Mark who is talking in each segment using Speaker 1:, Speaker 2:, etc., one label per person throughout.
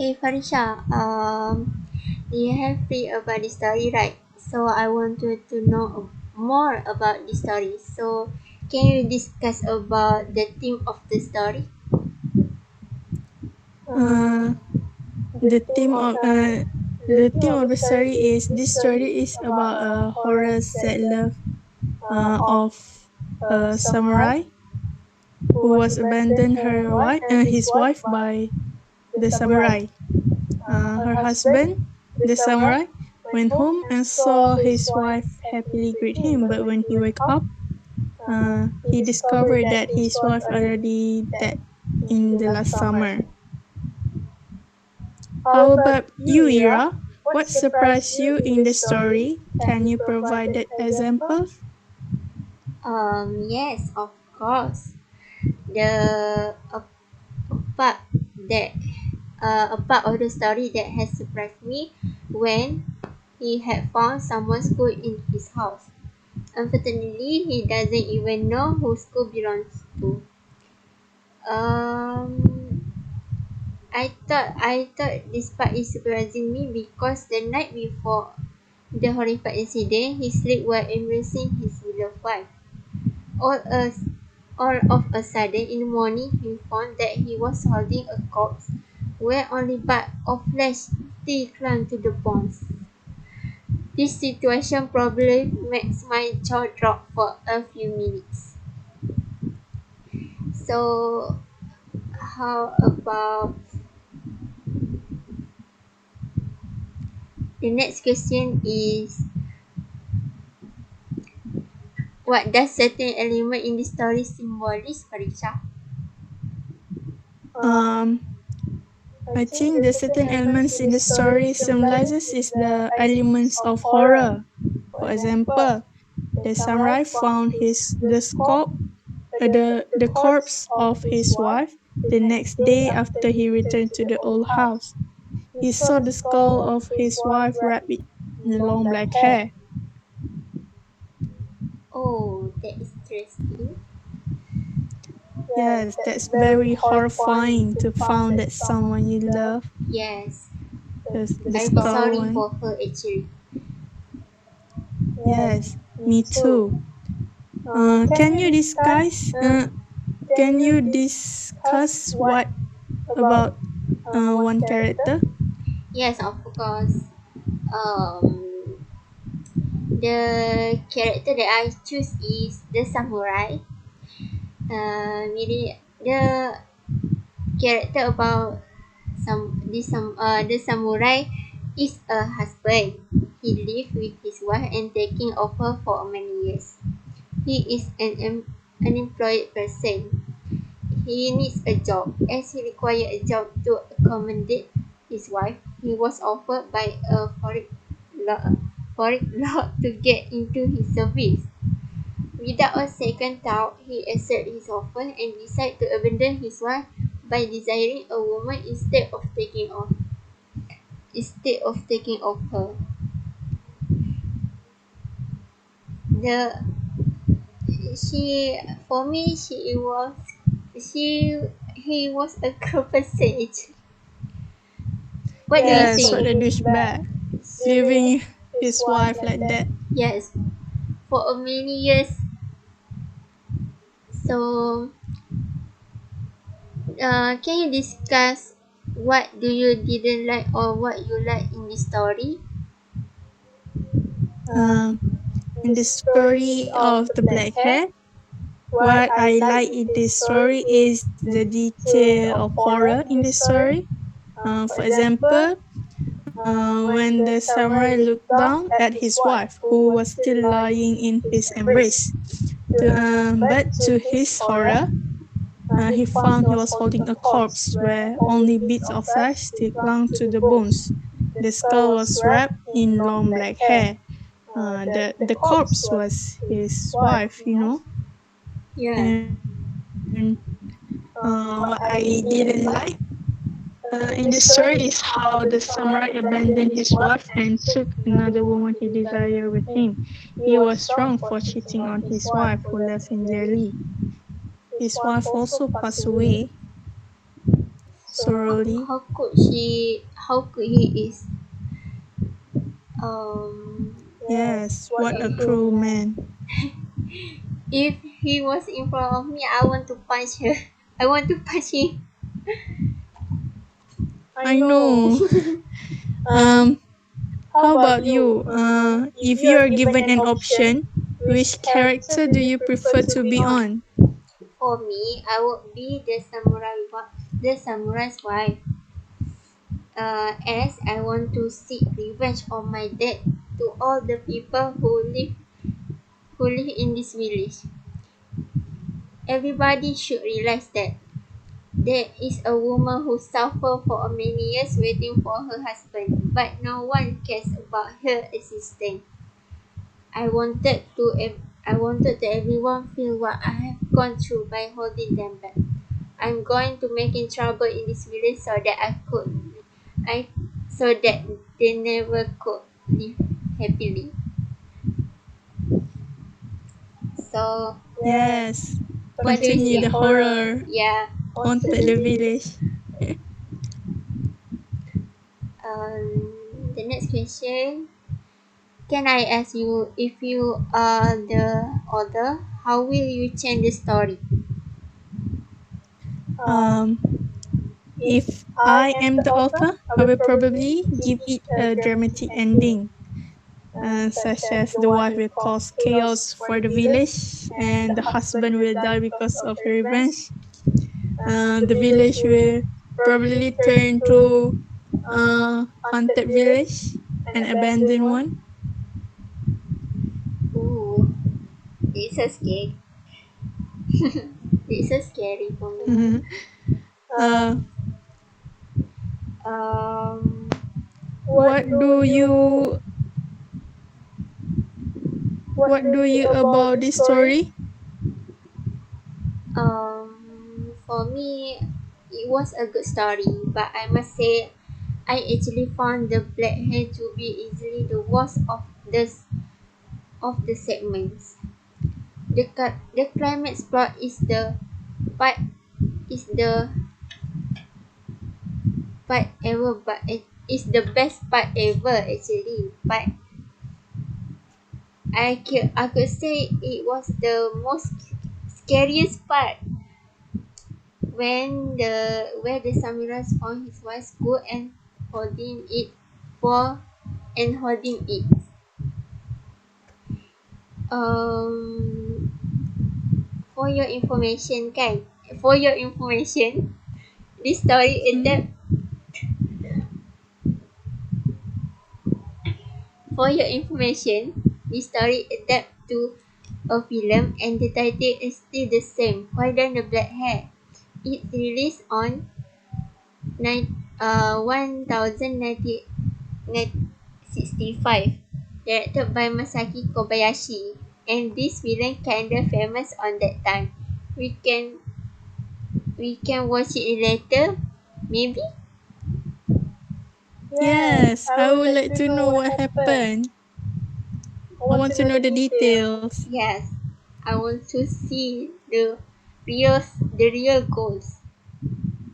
Speaker 1: Hey Farisha, you have read about the story, right? So I wanted to know more about the story. So can you discuss about the theme of the story?
Speaker 2: Uh, the theme of the story is this story is about a horror sad love of a samurai who was abandoned his wife by the samurai. Her husband, the samurai, went home and saw his wife happily greet him, but when he woke up, he discovered that his wife already dead in the last summer. How about you, Ira? What surprised you in the story? Can you provide that examples?
Speaker 1: Yes, of course. The part that a part of the story that has surprised me when he had found someone's school in his house. Unfortunately, he doesn't even know who school belongs to. Um, I thought this part is surprising me because the night before the horrific incident, he slept while embracing his beloved wife. All a, all of a sudden, in the morning, he found that he was holding a corpse where only part of flesh still clung to the bones. This situation probably makes my jaw drop for a few minutes. So, how about the next question is what does certain element in the story symbolize, Parisha?
Speaker 2: Um, I think the certain elements in the story symbolizes is the elements of horror. For example, the samurai found the corpse of his wife the next day after he returned to the old house. He saw the skull of his wife wrapped in long black hair.
Speaker 1: Oh, that is interesting.
Speaker 2: Yes, that's very horrifying to find that someone you love,
Speaker 1: Yes,
Speaker 2: the
Speaker 1: I'm
Speaker 2: skull
Speaker 1: sorry
Speaker 2: one.
Speaker 1: for her actually.
Speaker 2: Yes, me too. Can you discuss? Can you discuss what about one character?
Speaker 1: Yes, of course. Um, the character that I choose is the samurai. Really, the character about the samurai is a husband. He lived with his wife and taking of her for many years. He is an unemployed person. He needs a job. As he required a job to accommodate his wife, he was offered by a foreign law to get into his service. Without a second thought, he accepted his offer and decided to abandon his wife by desiring a woman instead of taking of her. The she for me she he was a good person. What do you
Speaker 2: Yes, what
Speaker 1: think?
Speaker 2: a douchebag, leaving his wife like that.
Speaker 1: Yes, for many years. So, can you discuss what do you didn't like or what you like in the story?
Speaker 2: Um, in the story of the black hair, what I like in this story is the detail of horror in this story. For example, when the samurai looked down at his wife, who was still lying in his embrace. But to his horror, he found he was holding a corpse where only bits of flesh still clung to the bones. The skull was wrapped in long black hair. The corpse was his wife, you know.
Speaker 1: Yeah.
Speaker 2: And what I didn't like in the story is how the samurai abandoned his wife and took another woman he desired with him. He was wrong for cheating on his wife, who loved him dearly. His wife also passed away. sorely.
Speaker 1: How could she? How could he is? Um,
Speaker 2: Yes, what a cruel man.
Speaker 1: if he was in front of me, I want to punch her. I want to punch him.
Speaker 2: I know. Um, how about you? If you are given an option, which character do you prefer to be on?
Speaker 1: For me, I would be the the samurai's wife. As I want to seek revenge on my dad to all the people who live in this village. Everybody should realize that there is a woman who suffered for many years waiting for her husband, but no one cares about her existence. I wanted to I wanted that everyone feel what I have gone through by holding them back. I'm going to make in trouble in this village I so that they never could live happily. So
Speaker 2: Yes,
Speaker 1: what do you
Speaker 2: continue
Speaker 1: say?
Speaker 2: the horror.
Speaker 1: Yeah.
Speaker 2: Haunted the village.
Speaker 1: The next question. Can I ask you if you are the author, how will you change the story?
Speaker 2: Um, if I am the author, I will probably give it a dramatic ending, such as the wife will cause chaos for the village, and the husband will die because of revenge. The village will probably turn to haunted village, an abandoned one.
Speaker 1: Ooh, it's so scary. It's so scary for me.
Speaker 2: uh,
Speaker 1: Um,
Speaker 2: what do you about this story?
Speaker 1: for me, it was a good story, but I must say, I actually found the black hair to be easily the worst of the segments. The climax plot part is the part ever, but it is the best part ever actually. But I could say it was the most scariest part when the where the samurai found his wife's gold and holding it for holding it. Um, for your information, kan? For your information, this story
Speaker 2: Hmm?
Speaker 1: adapt. For your information, this story adapt to a film, and the title is still the same. Kwaidan the Black Hair. It released on 1965, directed by Masaki Kobayashi, and this villain kinda famous on that time. We can we can watch it later, maybe.
Speaker 2: Yes, I would like to know what happened. I want to know the details.
Speaker 1: Yes, I want to see the real goals,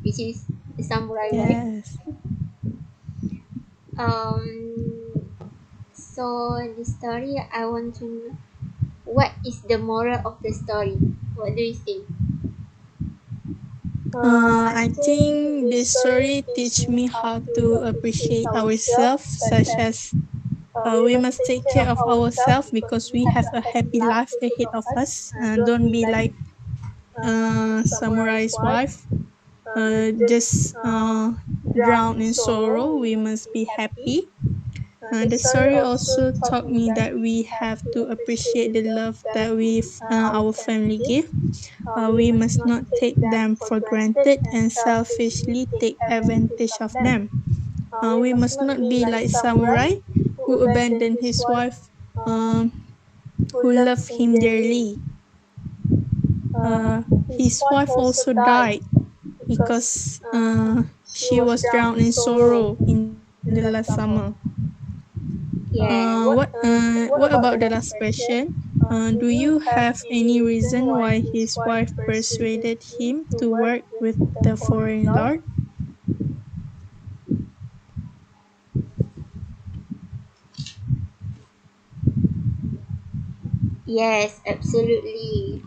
Speaker 1: which is the samurai wife.
Speaker 2: Yes.
Speaker 1: Um, so the story I want to know, what is the moral of the story? What do you think?
Speaker 2: I think this story teach me how to appreciate ourselves, such as we must take care of ourselves because we have a happy life ahead of us. Don't be like samurai's wife, just drown in sorrow. We must be happy. The story also taught me that we have to appreciate the love that our family give. We must not take them for granted and selfishly take advantage of them. We must not be like samurai who abandoned his wife, um, who loved him dearly. His wife also died because she was drowned in sorrow in the last summer.
Speaker 1: Yeah.
Speaker 2: What about the last question? Do you have any reason why his wife persuaded him to work with the foreign lord?
Speaker 1: Yes, absolutely.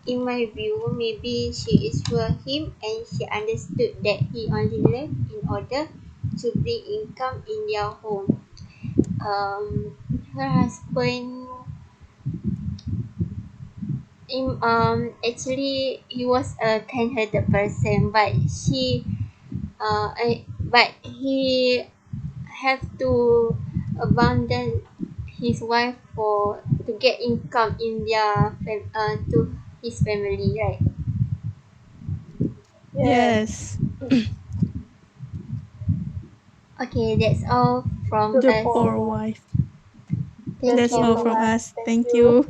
Speaker 1: In my view, maybe she is for him and she understood that he only left in order to bring income in their home. Her husband, actually, he was a kind-hearted person, but but he have to abandon his wife for to get income in to his family, right?
Speaker 2: Yes.
Speaker 1: Okay, that's all from
Speaker 2: The
Speaker 1: us.
Speaker 2: poor wife.
Speaker 1: Thank
Speaker 2: That's all
Speaker 1: you.
Speaker 2: from us. Thank you.